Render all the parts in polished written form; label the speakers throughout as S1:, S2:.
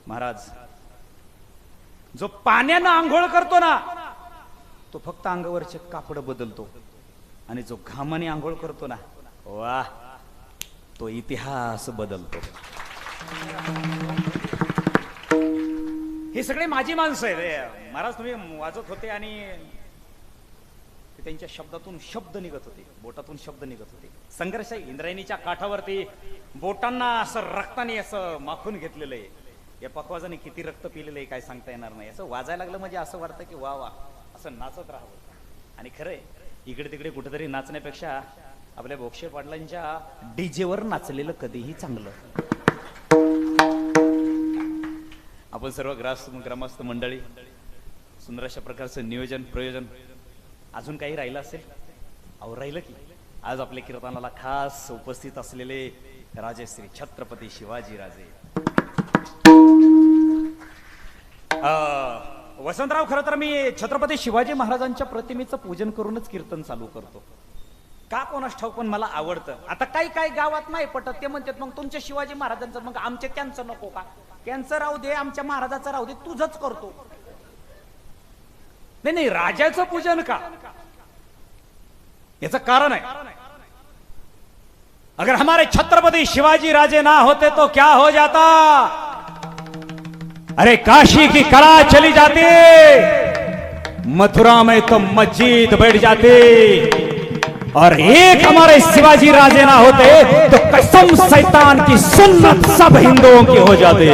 S1: महाराज, जो पाण्यानं आंघोळ करतो ना तो फक्त अंगावरचे कापड बदलतो, आणि जो घामाने आंघोळ करतो ना, वा, तो इतिहास बदलतो. हे सगळे माझी माणसं आहेत महाराज. तुम्ही वाजत होते आणि त्यांच्या शब्दातून शब्द निघत होते, बोटातून शब्द निघत होते. संघर्ष इंद्रायणीच्या काठावरती बोटांना असं रक्ताने असं माखून घेतलेलं आहे. या पखवाजाने किती रक्त पिलेलं आहे काय सांगता येणार नाही. असं वाजायला लागलं म्हणजे असं वाटतं की वा वा, असं नाचत राहावं. आणि खरंय, इकडे तिकडे कुठेतरी नाचण्यापेक्षा आपल्या बोक्षे पाटलांच्या डीजेवर नाचलेलं कधीही चांगलं. आपण सर्व ग्रामस्थ मंडळी, सुंदर अशा प्रकारचं नियोजन प्रयोजन. अजून काही राहिलं असेल? अहो राहिलं की आज आपल्या कीर्तनाला खास उपस्थित असलेले राजे श्री छत्रपती शिवाजी राजे. वसंतराव, खरं तर मी छत्रपती शिवाजी महाराजांच्या प्रतिमेचं पूजन करूनच कीर्तन चालू करतो. का कोणास ठाऊक, पण मला आवडतं. आता काही काही गावात नाही पटत, ते म्हणतात मग तुमच्या शिवाजी महाराजांचं, मग आमच्या त्यांचं नको का? त्यांचं राहू दे, आमच्या महाराजाचं राहू दे, तुझंच करतो. नाही नाही, राजाचं पूजन का? याचं कारण आहे. अगर हमारे छत्रपती शिवाजी राजे ना होते तो क्या हो जाता? अरे काशी की कला चली जाती, मथुरा में तो मस्जिद बैठ जाती, और एक हमारे शिवाजी राजे ना होते तो कसम शैतान की सुन्नत सब हिंदुओं की हो जाती.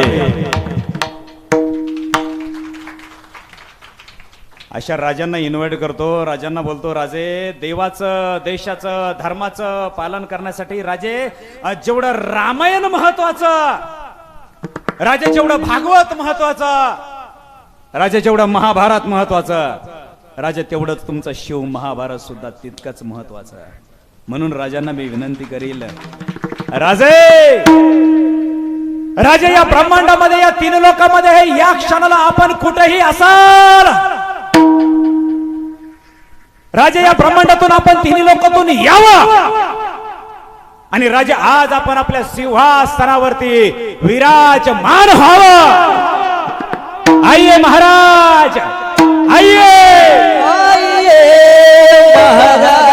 S1: अशा राजांना इन्व्हाइट करतो, राजांना बोलतो, राजे, देवाचं, देशाचं, धर्माचं पालन करण्यासाठी राजे जेवढं रामायण महत्वाचं, राजे जेवढं भागवत महत्वाचं, राजे जेवढं महाभारत महत्वाचं, राजे तेवढंच तुमचं शिव महाभारत सुद्धा तितकंच महत्वाचं. म्हणून राजांना मी विनंती करील, राजे, राजे या ब्रह्मांडामध्ये, या तीन लोकांमध्ये, या क्षणाला आपण कुठेही असाल, राजे या ब्रह्मांडातून आपण तिन्ही लोकातून यावं, आणि राजे आज आपण आपल्या सिंहासनावरती विराजमान व्हावं. आइए महाराज, आइए,
S2: आइए महाराज.